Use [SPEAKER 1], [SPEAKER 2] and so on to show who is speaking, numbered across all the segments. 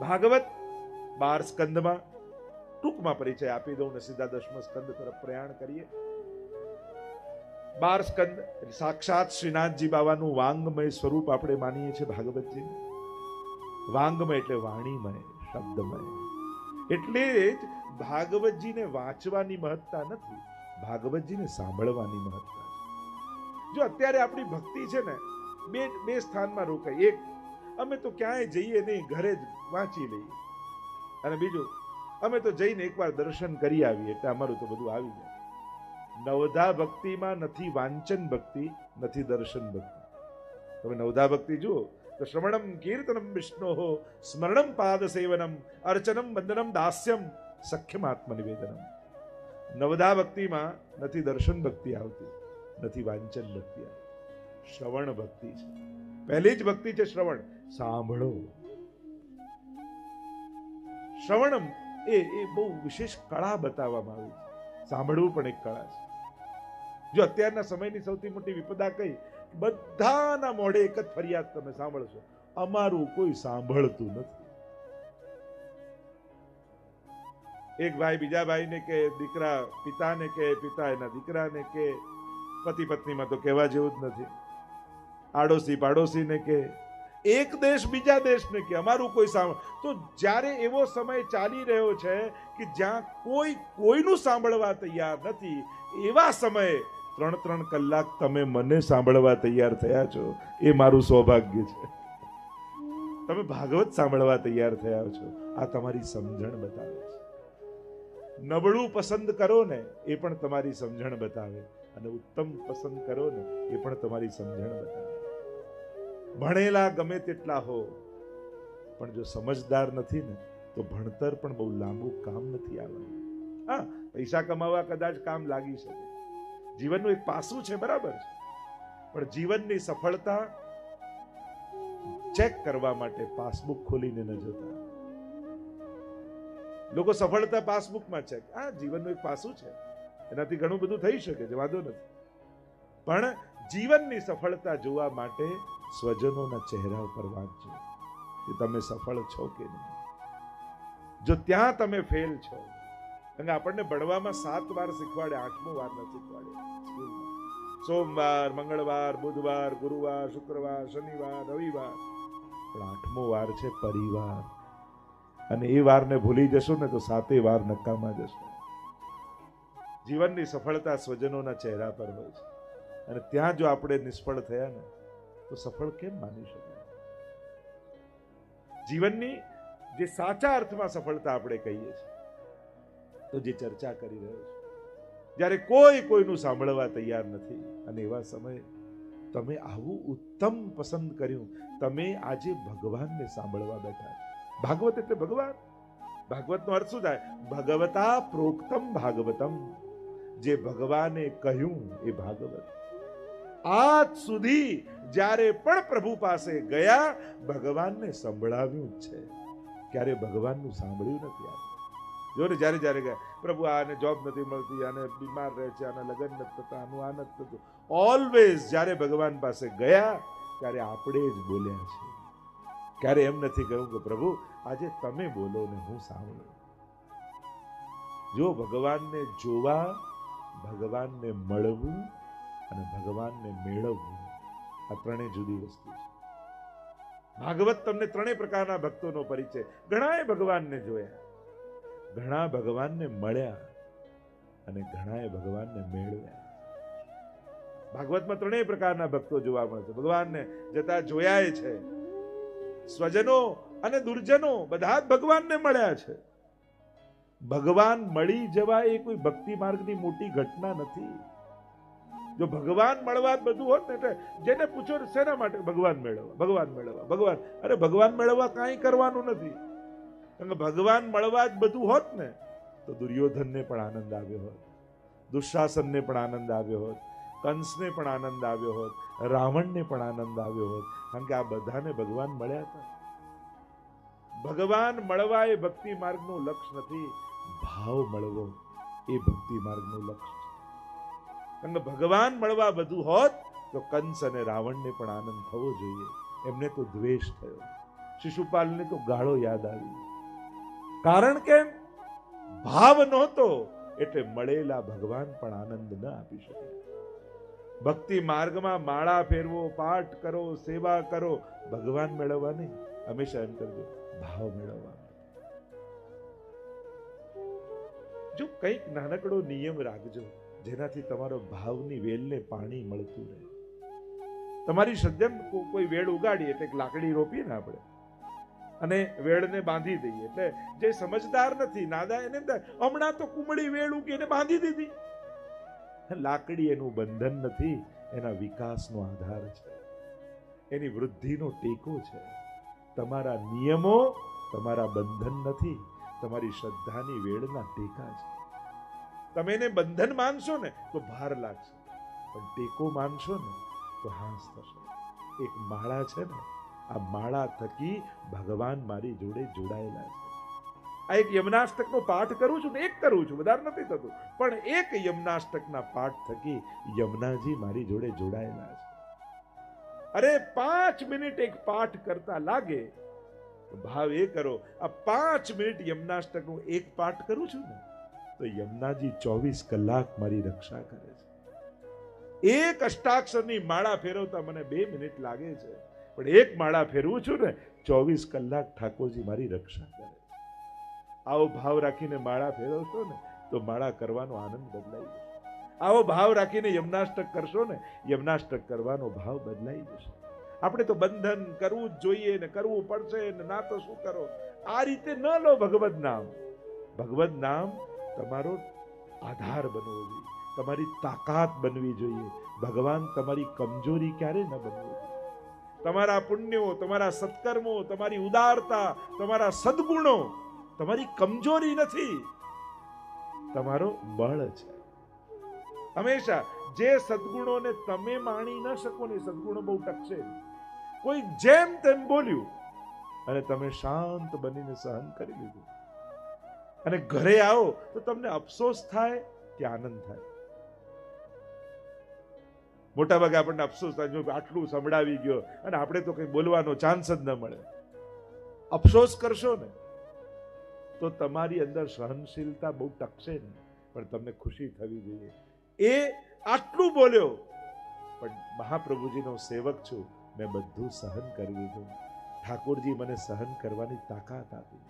[SPEAKER 1] ભાગવત 12 સ્કંદમાં ટૂંકમાં પરિચય આપી દઉં ને સીધા 10મા સ્કંદ તરફ પ્રયાણ કરીએ. 12 સ્કંદ સાક્ષાત શ્રીનાથજી બાબાનું વાંગમય સ્વરૂપ આપણે માનીએ છીએ ભાગવતજી. વાંગમય એટલે વાણીમય, શબ્દમય. એટલે જ ભાગવતજીને વાંચવાની મહત્તા નથી, ભાગવતજીને સાંભળવાની મહત્તા. જો અત્યારે આપણી ભક્તિ છે ને બે સ્થાનમાં રોકાય. એક, અમે તો ક્યાંય જઈએ નહીં, ઘરે જ વાંચી લઈએ. અને બીજું, અમે તો જઈને એકવાર દર્શન કરી આવીએ એટલે અમારું તો બધું આવી જાય. નવધા ભક્તિમાં નથી વાંચન ભક્તિ, નથી દર્શન ભક્તિ. તમે નવધા ભક્તિ જુઓ તો શ્રવણમ કીર્તનમ વિષ્ણોઃ સ્મરણમ પાદ સેવનમ અર્ચનમ વંદનમ દાસ્યમ સખ્યમ આત્મનિવેદનમ. નવધા ભક્તિમાં નથી દર્શન ભક્તિ આવતી, નથી વાંચન ભક્તિ આવતી, શ્રવણ ભક્તિ છે. પહેલી જ ભક્તિ છે શ્રવણ, સાંભળો. શ્રવણમ એ બહુ વિશેષ કળા બતાવવામાં આવી છે. સાંભળવું પણ એક કળા છે. જો અત્યારના સમયની સૌથી મોટી વિપદા કઈ, બધાના મોઢે એક જ ફરિયાદ તમે સાંભળશો, અમારું કોઈ સાંભળતું નથી. એક ભાઈ બીજા ભાઈને કે, દીકરા પિતાને કે, પિતા એના દીકરાને કે, પતિ પત્નીમાં તો કહેવા જેવું જ નથી. આડોશી પાડોશીને કે, એક દેશ બીજા દેશને કે અમારું કોઈ સાંભળ. તો જ્યારે એવો સમય ચાલી રહ્યો છે કે જ્યાં કોઈનું સાંભળવા તૈયાર નથી, એવા સમયે 3-3 કલાક તમે મને સાંભળવા તૈયાર થયા છો, એ મારું સૌભાગ્ય છે. તમે ભાગવત સાંભળવા તૈયાર થયા છો, આ તમારી સમજણ બતાવે છે. નબળું પસંદ કરો ને એ પણ તમારી સમજણ બતાવે, અને ઉત્તમ પસંદ કરો ને એ પણ તમારી સમજણ બતાવે. ભણેલા ગમે તેટલા હો, પણ જો સમજદાર નથી ને તો ભણતર પણ બહુ લાંબુ કામ નથી આવવાનું. હા, પૈસા કમાવા કદાચ કામ લાગી શકે, જીવનનું એક પાસું છે, બરાબર છે. પણ જીવનની સફળતા ચેક કરવા માટે પાસબુક ખોલીને ન જોતા. લોકો સફળતા પાસબુકમાં ચેક, આ જીવનનું એક પાસું છે, એનાથી ઘણું બધું થઈ શકે છે, વાંધો નથી. પણ જીવનની સફળતા જોવા માટે સ્વજનોના ચહેરા પર વાંચજો કે તમે સફળ છો કે નહીં. જો ત્યાં તમે ફેલ છો, કારણ કે આપણને ભણવામાં 7 વાર શીખવાડે, 8મો વાર ન શીખવાડે સ્કૂલમાં. સોમવાર, મંગળવાર, બુધવાર, ગુરુવાર, શુક્રવાર, શનિવાર, રવિવાર, પણ 8મો વાર છે પરિવાર. અને એ વારને ભૂલી જશો ને તો 7 વાર નકામા જશો. જીવનની સફળતા સ્વજનોના ચહેરા પર હોય છે, અને ત્યાં જો આપણે નિષ્ફળ થયા ને તો સફળ કેમ માની શકાય? જીવનની જે સાચા અર્થમાં સફળતા આપણે કહીએ છીએ, તો જે ચર્ચા કરી રહ્યો છે, જ્યારે કોઈનું સાંભળવા તૈયાર નથી, અને એવા સમયે તમે આવું ઉત્તમ પસંદ કર્યું, તમે આજે ભગવાનને સાંભળવા બેઠા. ભાગવત એટલે ભગવાન. ભાગવતનો અર્થ શું થાય? ભગવતા પ્રોક્તમ ભાગવતમ. જે ભગવાને કહ્યું એ ભાગવત. આજ સુધી જ્યારે પણ પ્રભુ પાસે ગયા, ભગવાનને સંભળાવ્યું જ છે, ક્યારે ભગવાનનું સાંભળ્યું નથી. આપણે જો ને જ્યારે ગયા, પ્રભુ આને જોબ નથી મળતી, આને બીમાર રહે છે, આને લગ્ન નથી થતા, આનું આ નથી થતું, ઓલવેઝ જ્યારે ભગવાન પાસે ગયા ત્યારે આપણે જ બોલ્યા છે. ક્યારે એમ નથી કહ્યું કે પ્રભુ આજે તમે બોલો ને હું સાંભળું. જો ભગવાનને જોવા, ભગવાનને મળવું અને ભગવાનને મેળવવું, આ ત્રણેય જુદી વસ્તુ છે. ભાગવત તમને 3 પ્રકારના ભક્તોનો પરિચય. ઘણાએ ભગવાનને જોયા, ઘણા ભગવાનને મળ્યા, અને ઘણાએ ભગવાનને મેળવ્યા. ભાગવતમાં 3 પ્રકારના ભક્તો જોવા મળે છે. ભગવાનને જતા જોયા છે, સ્વજનો અને દુર્જનો બધા જ ભગવાનને મળ્યા છે. ભગવાન મળી જવા એ કોઈ ભક્તિ માર્ગની મોટી ઘટના નથી. જો ભગવાન મળવા બધું હોત ને, એટલે જેને પૂછો શેના માટે ભગવાન મેળવવા, ભગવાન મેળવવા, ભગવાન. અરે ભગવાન મેળવવા કાંઈ કરવાનું નથી. કારણ કે ભગવાન મળવા જ બધું હોત ને તો દુર્યોધનને પણ આનંદ આવ્યો હોત, દુશાસનને પણ આનંદ આવ્યો હોત, કંસને પણ આનંદ આવ્યો હોત, રાવણને પણ આનંદ આવ્યો હોત. કારણ કે આ બધાને ભગવાન મળ્યા હતા. ભગવાન મળવા એ ભક્તિ માર્ગનું લક્ષ્ય નથી, ભાવ મળવો એ ભક્તિ માર્ગનું લક્ષ્ય છે. કારણ કે ભગવાન મળવા બધું હોત તો કંસ અને રાવણને પણ આનંદ થવો જોઈએ. એમને તો દ્વેષ થયો. શિશુપાલને તો ગાળો યાદ આવી, કારણ કે ભાવ નહોતો એટલે મળેલા ભગવાન પણ આનંદ ન આપી શકે. ભક્તિ માર્ગમાં માળા ફેરવો, પાઠ કરો, સેવા કરો, ભગવાન મેળવવા નહીં, હંમેશા એમ કરજો ભાવ મેળવવા. જો કંઈક નાનકડો નિયમ રાખજો જેનાથી તમારો ભાવની વેલને પાણી મળતું રહે. તમારી શ્રદ્ધા કોઈ વેળ ઉગાડી એટલે લાકડી રોપીએ ને આપણે અને વેળને બાંધી દઈએ, એટલે જે સમજદાર નથી નાદા એને હમણાં તો કુમળી વેળ ઉગી એને બાંધી દીધી. લાકડી એનું બંધન નથી, એના વિકાસનો આધાર છે, એની વૃદ્ધિનો ટેકો છે. તમારા નિયમો તમારા બંધન નથી, તમારી શ્રદ્ધાની વેળના ટેકા છે. તમે એને બંધન માનશો ને તો ભાર લાગશે, પણ ટેકો માનશો ને તો હાંસ થશે. એક માળા છે ને, આ માળા થકી ભગવાન મારી જોડે જોડાયેલા છે. આ એક યમનાષ્ટકનો પાઠ કરું છું ને, એક કરું છું, વધારે નથી થતું, પણ એક યમનાષ્ટકના પાઠ થકી યમુનાજી મારી જોડે જોડાયેલા છે. અરે 5 મિનિટ એક પાઠ કરતા લાગે, ભાવ એ કરો આ 5 મિનિટ યમનાષ્ટકનો એક પાઠ કરું છું ને તો યમુનાજી 24 કલાક મારી રક્ષા કરે છે. એક અષ્ટાક્ષરની માળા ફેરવતા મને 2 મિનિટ લાગે છે, પણ એક માળા ફેરવું છું ને 24 કલાક ઠાકોરજી મારી રક્ષા કરે. આવો ભાવ રાખીને માળા ફેરવશો ને તો માળા કરવાનો આનંદ બદલાઈ જશે. આવો ભાવ રાખીને યમનાષ્ટક કરશો ને યમનાષ્ટક કરવાનો ભાવ બદલાઈ જશે. આપણે તો બંધન કરવું જ જોઈએ ને કરવું પડશે ને, ના તો શું કરો, આ રીતે ન લો ભગવદ નામ. ભગવદ નામ તમારો આધાર બનવો જોઈએ, તમારી તાકાત બનવી જોઈએ. ભગવાન તમારી કમજોરી ક્યારે ન બનવી જોઈએ. તમારા પુણ્યો, તમારા સત્કર્મો, તમારી ઉદારતા, તમારા સદગુણો તમારી કમજોરી નથી, તમારો બળ છે. હંમેશા જે સદગુણોને તમે માણી ન શકો ને સદગુણો બહુ ટકશે. કોઈ જેમ તેમ બોલ્યું અને તમે શાંત બનીને સહન કરી લીધું અને ઘરે આવો તો તમને અફસોસ થાય કે આનંદ થાય. મોટા ભાગે આપણને અફસોસ થાય, જો આટલું સંભળાવી ગયો અને આપણે તો કઈ બોલવાનો ચાન્સ જ ન મળે. અફસોસ કરશો ને તો તમારી અંદર સહનશીલતા બહુ ટકશે ને, પણ તમને ખુશી થવી જોઈએ. એ આટલું બોલ્યો પણ મહાપ્રભુજીનો સેવક છું, મેં બધું સહન કરી લીધું. ઠાકોરજી મને સહન કરવાની તાકાત આપી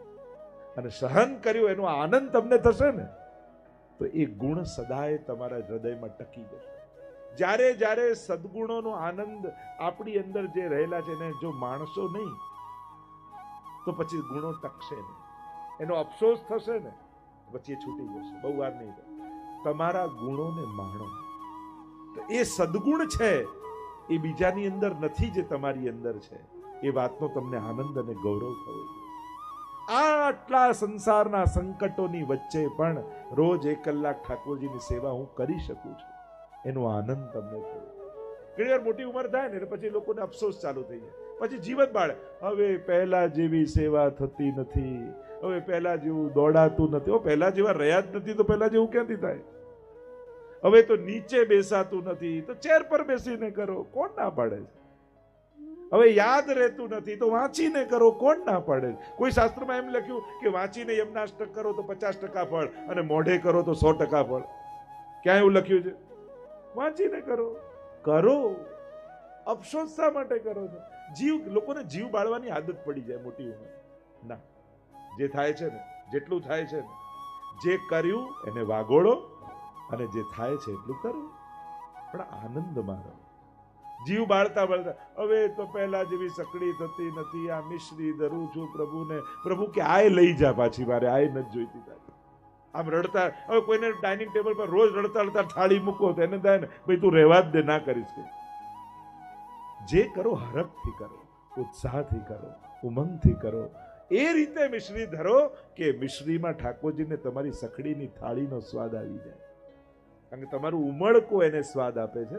[SPEAKER 1] અને સહન કર્યું એનો આનંદ તમને થશે ને તો એ ગુણ સદાય તમારા હૃદયમાં ટકી જશે. જ્યારે જ્યારે સદગુણોનો આનંદ આપણી અંદર જે રહેલા છે એને જો માણશો નહીં તો પછી ગુણો ટકશે નહીં, એનો અફસોસ થશે ને પછી એ છૂટી જશે, બહુ વાર નહીં. તમારા ગુણોને માણો. તો એ સદગુણ છે એ બીજાની અંદર નથી જે તમારી અંદર છે, એ વાતનો તમને આનંદ અને ગૌરવ થવો જોઈએ. આટલા સંસારના સંકટોની વચ્ચે પણ રોજ 1 કલાક ઠાકોરજીની સેવા હું કરી શકું છું, એનો આનંદ તમને થયો. ઘણી વાર મોટી ઉંમર થાય ને પછી લોકોને અફસોસ ચાલુ થઈ જાય, પછી જીવન બાળે, હવે પહેલા જેવી સેવા થતી નથી, હવે પહેલા જેવું દોડાતું નથી, પહેલા જેવા રહ્યા જ નથી તો પહેલા જેવું ક્યાંથી થાય. હવે તો નીચે બેસાતું નથી તો ચેર પર બેસીને કરો, કોણ ના પાડે છે. હવે યાદ રહેતું નથી તો વાંચીને કરો, કોણ ના પાડે. કોઈ શાસ્ત્રમાં એમ લખ્યું કે વાંચીને યમનાષ્ટક કરો તો 50% ફળ અને મોઢે કરો તો 100% ફળ. ક્યાં એવું લખ્યું છે? વાંચીને કરો. કરો, અફસોસ શા માટે કરો છો? લોકોને જીવ બાળવાની આદત પડી જાય મોટી ઉંમર. ના, જે થાય છે ને, જેટલું થાય છે ને, જે કર્યું એને વાગોળો અને જે થાય છે એટલું કરો, પણ આનંદમાં રહો. જીવ બાળતા બાળતા હવે તો પહેલા જેવી સકડી થતી નથી, આ મિશ્રી ધરું છું પ્રભુને, પ્રભુ કે આય લઈ જા પાછી, મારે આય નથી જોઈતી તારી. આમ રડતા, હવે કોઈને ડાઇનિંગ ટેબલ પર રોજ રડતા રડતા થાળી મૂકો તો એને થાય ને ભાઈ તું રહેવા જ દે, ના કરીશ. જે કરો હરખથી કરો, ઉત્સાહથી કરો, ઉમંગથી કરો. એ રીતે મિશ્રી ધરો કે મિશ્રીમાં ઠાકોરજીને તમારી સખડીની થાળીનો સ્વાદ આવી જાય. કારણ કે તમારું ઉમળકો એને સ્વાદ આપે છે.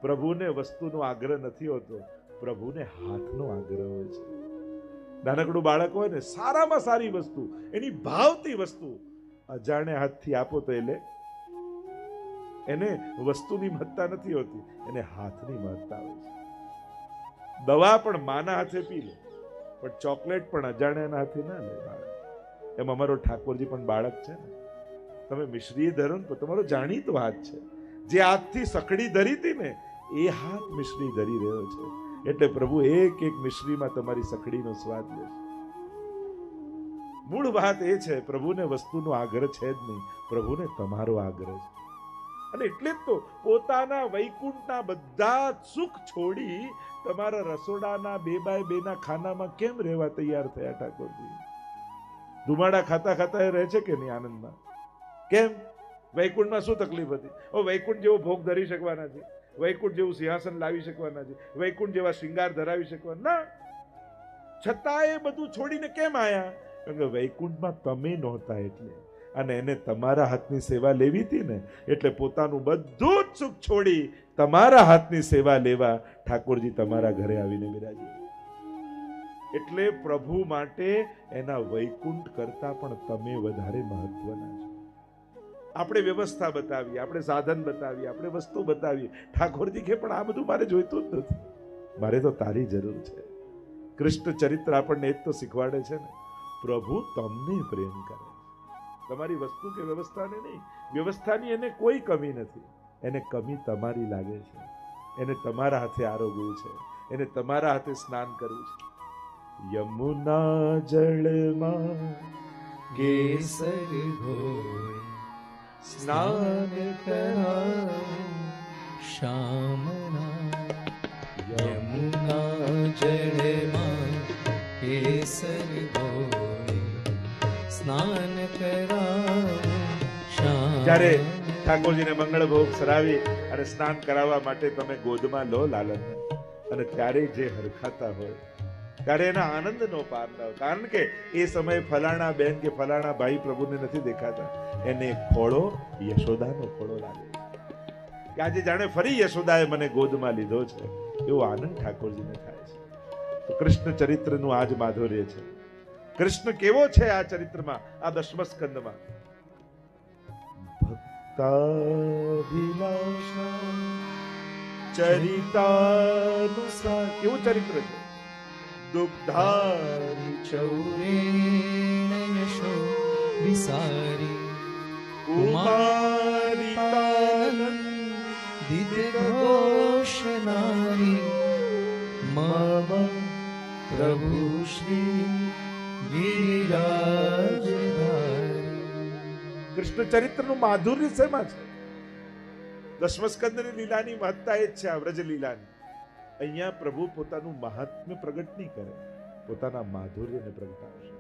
[SPEAKER 1] પ્રભુને વસ્તુનો આગ્રહ નથી હોતો, પ્રભુને હાથનો આગ્રહ હોય છે. નાનકડું બાળક હોય ને, સારામાં સારી વસ્તુ, એની ભાવતી વસ્તુ અજાણે હાથથી આપો તો એટલે એને વસ્તુની મહત્તા નથી હોતી, એને હાથની મહત્તા હોય છે. દવા પણ માના હાથે પી લે પણ ચોકલેટ પણ અજાણ્યાના હાથે ના લે બાળક. એમ અમારો ઠાકોરજી પણ બાળક છે ને. તમે મિશ્રી ધરો ને તો તમારો જાણીતો હાથ છે. જે હાથથી સકડી ધરી હતી ને એ હાથ મિશ્રી ધરી રહ્યો છે. એટલે પ્રભુ એક એક મિશ્રીમાં તમારી સકડીનો સ્વાદ લેશે. મૂળ વાત એ છે, પ્રભુને વસ્તુનો આગ્રહ છે જ નહીં, પ્રભુને તમારો આગ્રહ છે. અને એટલે જ તો પોતાના વૈકુંઠના બધા સુખ છોડી તમારા રસોડાના 2x2 ના ખાનામાં કેમ રહેવા તૈયાર થયા ઠાકોરજી? ધુમાડા ખાતા ખાતા એ રહે છે કે નહીં આનંદમાં? કેમ? વૈકુંઠમાં શું તકલીફ હતી? વૈકુંઠ જેવો ભોગ ધરી શકવાના છે, વૈકુંઠ જેવું સિંહાસન લાવી શકવાના છે, વૈકુંઠ જેવા શૃંગાર ધરાવી શકવાના ના. છતાં એ બધું છોડીને કેમ આયા? કારણ કે વૈકુંઠમાં તમે નહોતા એટલે, અને એને તમારા હાથની સેવા લેવી હતી ને, એટલે પોતાનું બધું જ સુખ છોડી તમારા હાથની સેવા લેવા ઠાકોરજી તમારા ઘરે આવીને બિરાજી. એટલે પ્રભુ માટે એના વૈકુંઠ કરતા પણ તમે વધારે મહત્વના છો. આપણે વ્યવસ્થા બતાવીએ, આપણે સાધન બતાવીએ, આપણે વસ્તુ બતાવીએ. ઠાકોરજી કે પણ આ બધું મારે જોઈતું જ નથી, મારે તો તારી જરૂર છે. કૃષ્ણ ચરિત્ર આપણને એ જ તો શીખવાડે છે ને, પ્રભુ તમને પ્રેમ કરે, તમારી વસ્તુ કે વ્યવસ્થાને નહીં. વ્યવસ્થાની એને કોઈ કમી નથી, એને કમી તમારી લાગે છે. એને તમારા હાથે આરોગવું છે, એને તમારા હાથે સ્નાન કરવું છે. યમુના જળમાં
[SPEAKER 2] કેસર ઘોળે સ્નાન કરાવું શ્યામના. યમુના જળમાં કેસર ઘોળે સ્નાન કરાવું શ્યામ.
[SPEAKER 1] જ્યારે ઠાકોરજીને મંગળ ભોગ સરાવી અને સ્નાન કરાવવા માટે તમે ગોદમાં લો લાલનને, અને ત્યારે જે હરખાતા હોય ત્યારે એના આનંદનો પાર ન હોય. કારણ કે એ સમયે ફલાણા બેન કે ફલાણા ભાઈ પ્રભુને નથી દેખાતા, એને ખોળો યશોદાનો ખોળો લાગે કે આજે જાણે ફરી યશોદાએ મને ગોદમાં લીધો છે, એવો આનંદ ઠાકોરજીને થાય છે. તો કૃષ્ણ ચરિત્રનું આજ માધુર્ય છે. કૃષ્ણ કેવો છે આ ચરિત્રમાં, આ 10મ સ્કંદમાં? ભક્તાભિલાષા ચરિતાનુસાર. કેવું ચરિત્ર છે? દુગ્ધારી
[SPEAKER 2] ચૌરેણ યશો વિસારી
[SPEAKER 1] કુમારિતાનંદિત
[SPEAKER 2] ઘોષનારી મમ પ્રભુ શ્રી ગિરિરાજધારી.
[SPEAKER 1] કૃષ્ણ ચરિત્રનું માધુર્ય શેમાં છે? 10મ સ્કંદની લીલાની મહત્તા એ જ છે, આ વ્રજ લીલાની. અહીંયા પ્રભુ પોતાનું મહાત્મ્ય પ્રગટ નહીં કરે, પોતાના માધુર્યને પ્રગટાવશે.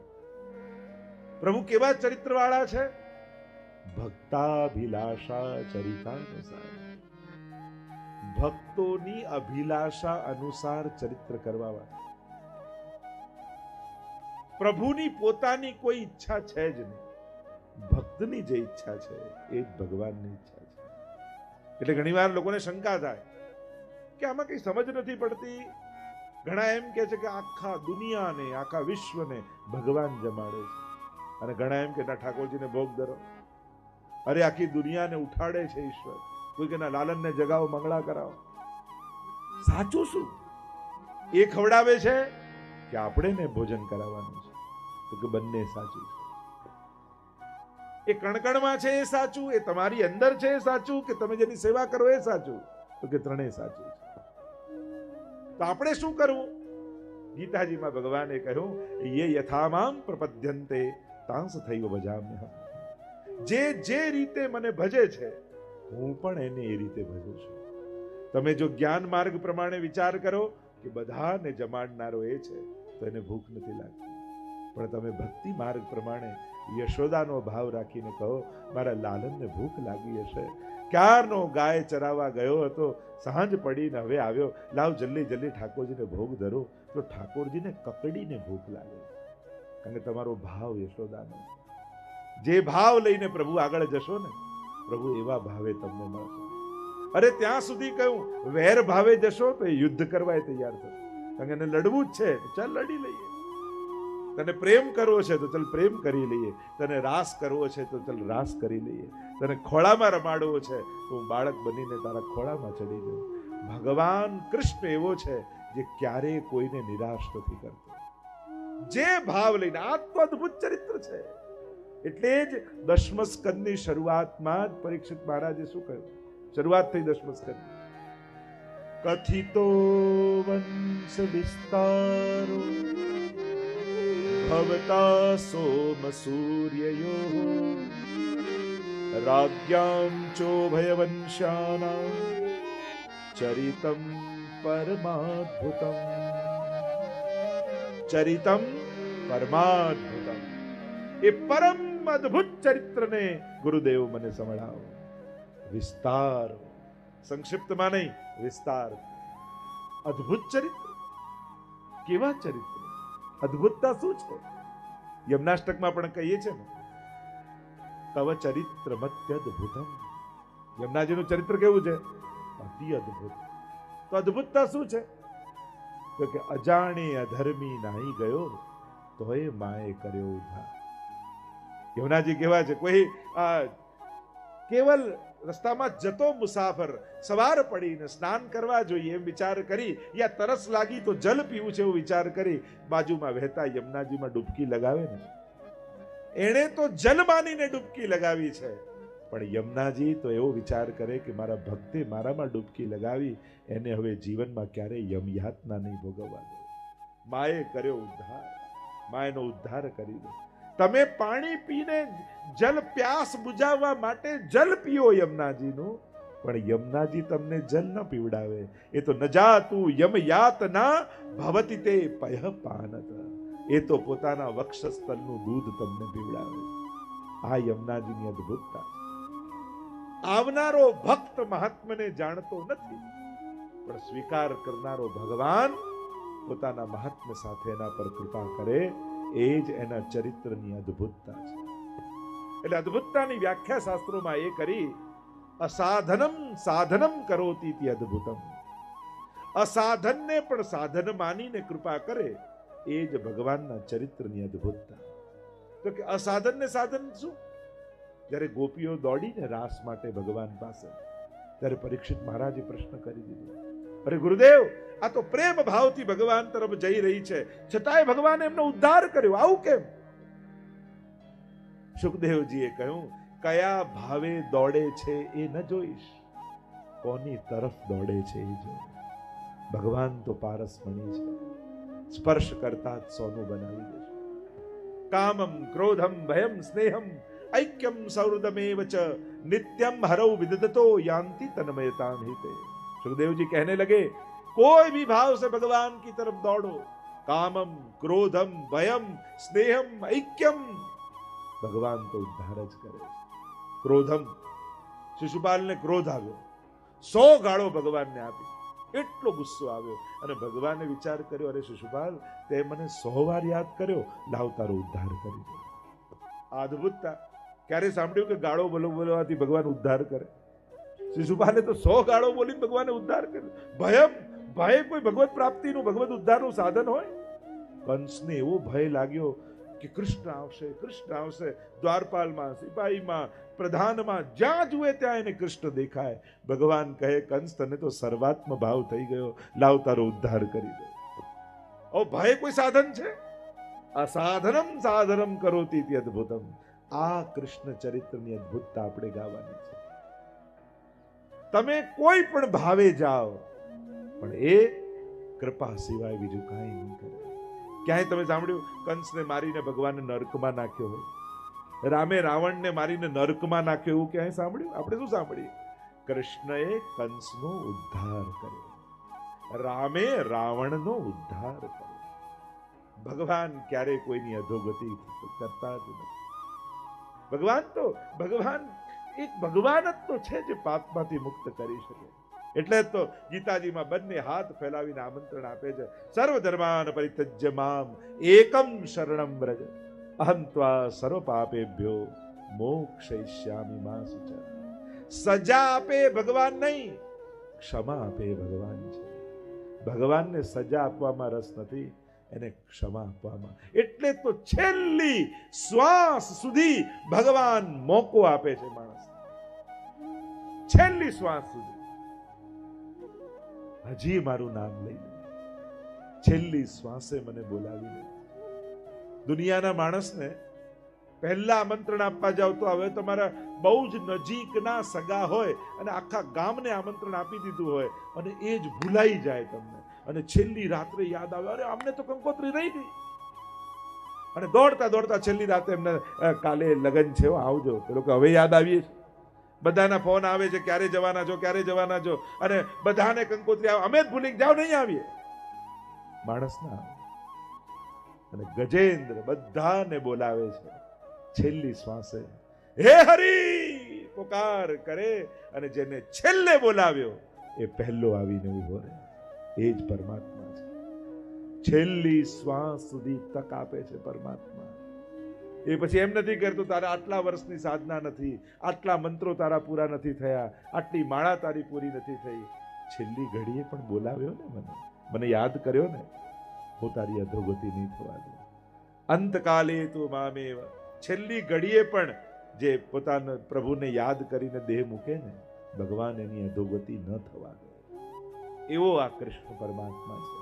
[SPEAKER 1] પ્રભુ કેવા ચરિત્ર વાળા છે? ભક્તાભિલાષા ચરિતાનુસાર. ભક્તોની અભિલાષા અનુસાર ચરિત્ર કરવા વાળા. પ્રભુની પોતાની કોઈ ઈચ્છા છે જ નહીં, ભક્તની જે ઈચ્છા છે એ જ ભગવાનની ઈચ્છા છે. એટલે ઘણીવાર લોકોને શંકા થાય કે આમાં કઈ સમજ નથી પડતી. ઘણા એમ કે છે કે આખા દુનિયાને, આખા વિશ્વને ભગવાન જમાડે છે, અને ઘણા એમ કે ના, ઠાકોરજીને ભોગ ધરો. અરે આખી દુનિયાને ઉઠાડે છે ઈશ્વર. કોઈ કે ના, લાલનને જગાવો, મંગળા કરાવો. સાચું શું? એ ખવડાવે છે કે આપણે ને ભોજન કરાવવાનું છે? તો કે બંને સાચું છે. એ કણકણમાં છે એ સાચું, એ તમારી અંદર છે એ સાચું, કે તમે જેની સેવા કરો એ સાચું? તો કે ત્રણેય સાચું છે. તો આપણે શું કરવું? ગીતાજીમાં ભગવાને કહ્યું, યે યથામામ પ્રપદ્યન્તે તાંસ થૈવ ભજામ્યહમ. જે જે રીતે મને ભજે છે, હું પણ એને એ રીતે ભજું છું. તમે જો જ્ઞાન માર્ગ પ્રમાણે વિચાર કરો કે બધાને જમાડનારો એ છે, તો એને ભૂખ નથી લાગતી. પણ તમે ભક્તિ માર્ગ પ્રમાણે યશોદાનો ભાવ રાખીને કહો, મારા લાલનને ભૂખ લાગી હશે, ક્યારનો ગાય ચરાવવા ગયો હતો, સાંજ પડીને હવે આવ્યો, લાવ જલ્દી જલ્દી ઠાકોરજીને ભોગ ધરો. તો ઠાકોરજીને કકડીને ભૂખ લાગે, કારણ કે તમારો ભાવ યશોદાનો. જે ભાવ લઈને પ્રભુ આગળ જશો ને, પ્રભુ એવા ભાવે તમને મળશે. અરે ત્યાં સુધી કહ્યું, વેર ભાવે જશો તો એ યુદ્ધ કરવા તૈયાર થશે, કારણ કે એને લડવું જ છે, તો ચાલ લડી લઈએ. તને પ્રેમ કરવો છે તો ચાલ પ્રેમ કરી લઈએ, તને રાસ કરવો છે તો ચાલ રાસ કરી લઈએ, તને ખોળામાં રમાડવો છે તો હું બાળક બનીને તારા ખોળામાં ચડી જાઉં. ભગવાન કૃષ્ણ એવો છે જે ક્યારેય કોઈને નિરાશ નથી કરતો. જે ભાવ લઈને આ તો અદ્ભુત ચરિત્ર છે. એટલે જ દશમ સ્કંદની શરૂઆતમાં જ પરીક્ષિત મહારાજે શું કહ્યું? શરૂઆત થઈ દશમ સ્કંદ. કથિતો વંશ વિસ્તારો ભવતા સોમ સૂર્યયો રાજ્યામ ચોભયવંશાનાં ચરિતમ પરમાદ્ભુતમ. ચરિતમ પરમાદ્ભુતમ. એ પરમ અદ્ભુત ચરિત્રને ગુરુદેવ મને સંભળાવો. વિસ્તાર, સંક્ષિપ્તમાં નહીં, વિસ્તાર. અદ્ભુત ચરિત્ર. કેવા ચરિત્ર? અદ્ભુતતા શું છે? યમનાષ્ટકમાં પણ કહીએ છીએ ને, તવ ચરિત્ર મત્યદ્ભુતમ. યમનાજીનું ચરિત્ર કેવું છે? અતિ અદ્ભુત. તો અદ્ભુતતા શું છે? તો કે અજાણે અધર્મી નાહી ગયો તોય માએ કર્યો ઉદ્ધાર. યમુનાજી કેવા છે? કોઈ કેવલ રસ્તામાં જતો મુસાફર સવાર પડીને સ્નાન કરવા જોઈએ એમ વિચાર કરી, યા તરસ લાગી તો જલ પીવું છે એવો વિચાર કરી બાજુમાં વહેતા યમુનાજીમાં ડૂબકી લગાવે ને, એણે તો જલ માનીને ડૂબકી લગાવી છે, પણ યમુનાજી તો એવો વિચાર કરે કે મારા ભક્તે મારામાં ડૂબકી લગાવી, એને હવે જીવનમાં ક્યારેય યમયાતના નહીં ભોગવવા દે. માએ કર્યો ઉદ્ધાર, માએનો ઉદ્ધાર કરી દે. તમે પાણી પીને જલ પ્યાસ બુજાવવા માટે જલ પીઓ યમુનાજીનું, પણ યમુનાજી તમને જલ ન પીવડાવે. એ તો ન જાતું યમયાતના ભવતિ તે પય પાનત. એ તો પોતાના વક્ષસ્થળનું દૂધ તમને પીવડાવે. આ યમુનાજીની અદ્ભુતતા. આવનારો ભક્ત મહાત્મને જાણતો નથી, પણ સ્વીકાર કરનારો ભગવાન પોતાના મહાત્મ્ય સાથે એના પર કૃપા કરે. એ જ એના ચરિત્રની અદ્ભુતતા છે. એટલે અદ્ભુતતાની વ્યાખ્યા શાસ્ત્રોમાં એ કરી, અસાધનમ સાધનમ કરોતિ ઇતિ અદ્ભુતમ. અસાધનને પણ સાધન માનીને કૃપા કરે, એ જ ભગવાનના ચરિત્રની અદ્ભુતતા. તો કે અસાધનને સાધન શું? જ્યારે ગોપીઓ દોડીને રાસ માટે ભગવાન પાસે, ત્યારે પરીક્ષિત મહારાજે પ્રશ્ન કરી દીધો, અરે ગુરુદેવ, આ તો પ્રેમ ભાવથી ભગવાન તરફ જઈ રહી છે, છતાંય ભગવાને એમનો ઉદ્ધાર કર્યો, આવું કેમ? સુખદેવજીએ કહ્યું, કયા ભાવે દોડે છે એ ન જોઈશ, કોની તરફ દોડે છે એ જો. ભગવાન તો પારસમણી છે, સ્પર્શ કરતા જ સોનું બનાવી દેશે. કામમ ક્રોધમ ભયમ સ્નેહમ ऐक्यम सौहृदमेव च नित्यम हरौ विदधतो यान्ति तन्मयताम हिते. सुखदेव जी कहने लगे, कोई भी भाव से भगवान की तरफ दौड़ो, कामम क्रोधम भयम स्नेहम ऐक्यम, भगवान तो उद्धार ज करे. क्रोधम, शिशुपाल ने क्रोध આવ્યો, 100 ગાળો ભગવાનને આપી, એટલો ગુસ્સો આવ્યો, અને ભગવાને વિચાર કર્યો, અરે શિશુપાલ, તે મને 100 વાર યાદ કર્યો, લાવ તારો ઉદ્ધાર કરી દે. અદ્ભુતતા. ક્યારે સાંભળ્યું કે ગાળો બોલવાથી ભગવાન ઉદ્ધાર કરે? શિશુપાલે તો 100 ગાળો બોલીને ભગવાને ઉદ્ધાર કર્યો. ભયમ, ભય કોઈ ભગવત પ્રાપ્તિનું, ભગવત ઉદ્ધારનું સાધન હોય? કંસને એવો ભય લાગ્યો કે કૃષ્ણ આવશે, કૃષ્ણ આવશે. દ્વારપાલમાં, સિપાહીમાં, પ્રધાનમાં, જ્યાં જુએ ત્યાં એને કૃષ્ણ દેખાય. ભગવાન કહે, કંસ, તને તો સર્વાત્મ ભાવ થઈ ગયો, લાવ તારો ઉદ્ધાર કરી દો. ઓ ભય કોઈ સાધન છે? અસાધનમ સાધનમ કરોતિ ઇતિ અદ્ભુતમ. આ કૃષ્ણ ચરિત્રની અદ્ભુતતા આપણે ગાવાની છે. તમે કોઈ પણ ભાવે જાઓ, પણ એ કૃપા સિવાય બીજું કાંઈ નહીં કરે. ક્યાંય તમે સાંભળ્યું કંસને મારીને ભગવાને નરકમાં નાખ્યો હોય? રામે રાવણને મારીને નરકમાં નાખ્યો એવું ક્યાંય સાંભળ્યું? આપણે શું સાંભળીએ? કૃષ્ણએ કંસનો ઉદ્ધાર કર્યો, રામે રાવણનો ઉદ્ધાર કર્યો. ભગવાન ક્યારેય કોઈની અધોગતિ કરતા જ નથી. ભગવાન એક ભગવાન જ તો છે જે પાપમાંથી મુક્ત કરી શકે. એટલે તો ગીતાજીમાં બંને હાથ ફેલાવીને આમંત્રણ આપે છે, સર્વ ધર્માન પરિત્યજ્ય મામ એકમ શરણમ વ્રજ અહં ત્વા સર્વ પાપેભ્યો મોક્ષયિષ્યામિ મા શુચિ. સજા આપે ભગવાન નહીં, ક્ષમા આપે ભગવાન છે. ભગવાનને સજા આપવામાં રસ નથી, એને ક્ષમા આપવામાં. એટલે તો છેલ્લી શ્વાસ સુધી ભગવાન મોકો આપે છે માણસ, છેલ્લી શ્વાસ સુધી. હજી મારું નામ લઈ લે, છેલ્લી શ્વાસે મને બોલાવી લે. દુનિયાના માણસને પહેલા આમંત્રણ આપવા જાવ તો હવે તમારા બહુ જ નજીકના સગા હોય અને આખા ગામને આમંત્રણ આપી દીધું હોય અને એ જ ભૂલાઈ જાય તમને અને છેલ્લી રાત્રે યાદ આવે, અરે અમને તો કંકોત્રી રહી ગઈ, અને દોડતા દોડતા છેલ્લી રાતે એમને કાલે લગ્ન છે આવજો, પેલો કે હવે યાદ આવીએ છે. બધાના ફોન આવે છે, ક્યારે જવાના છો, ક્યારે જવાના છો, અને બધાને કંકોત્રી આવે, અમે જ ભૂલી જાઓ નહીં આવીએ. માણસ ના આવે. અને ગજેન્દ્ર બધાને બોલાવે છે છેલ્લી શ્વાસે, હે હરી પુકાર કરે, અને જેને છેલ્લે બોલાવ્યો એ પહેલો આવીને ઉભો રહે. એ જ પરમાત્મા છે. છેલ્લી શ્વાસ સુધી તક આપે છે પરમાત્મા. એ પછી એમ નથી કરતું તારા આટલા વર્ષની સાધના નથી, આટલા મંત્રો તારા પૂરા નથી થયા, આટલી માળા તારી પૂરી નથી થઈ, છેલ્લી ઘડીએ પણ બોલાવ્યો ને મને યાદ કર્યો ને, હું તારી અધોગતિ નહીં થવા દઉં. અંતકાલે તું મામેવ, છેલ્લી ઘડીએ પણ જે પોતાના પ્રભુને યાદ કરીને દેહ મૂકે ને, ભગવાન એની અધોગતિ ન થવા દે. એવો આ કૃષ્ણ પરમાત્મા છે,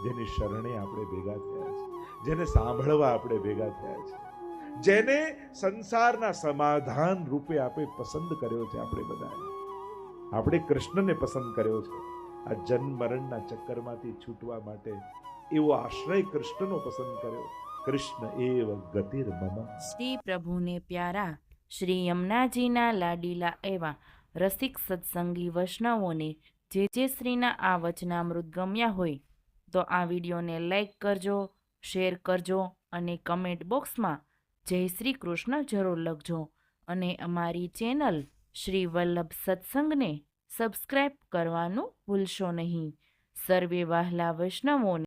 [SPEAKER 1] જેની શરણે આપણે ભેગા થયા છે, જેને સાંભળવા આપણે ભેગા થયા છે, જેને સંસારના સમાધાન રૂપે આપણે પસંદ કર્યો છે. આપણે કૃષ્ણને પસંદ કર્યો છે. આ જન્મ મરણના ચક્કરમાંથી છૂટવા માટે એવો આશ્રય કૃષ્ણનો પસંદ કર્યો. કૃષ્ણ એવ ગતિર મમ.
[SPEAKER 3] શ્રી પ્રભુને પ્યારા શ્રી યમુનાજીના લાડીલા એવા રસિક સત્સંગી વૈષ્ણવોને જે શ્રીના આ વચનામૃત ગમ્યા હોય તો આ વિડીયોને લાઈક કરજો, શેર કરજો અને કમેન્ટ બોક્સમાં જય શ્રી કૃષ્ણ જરૂર લખજો. અને અમારી ચેનલ શ્રી વલ્લભ સત્સંગને સબસ્ક્રાઈબ કરવાનું ભૂલશો નહીં. સર્વે વહાલા વૈષ્ણવોને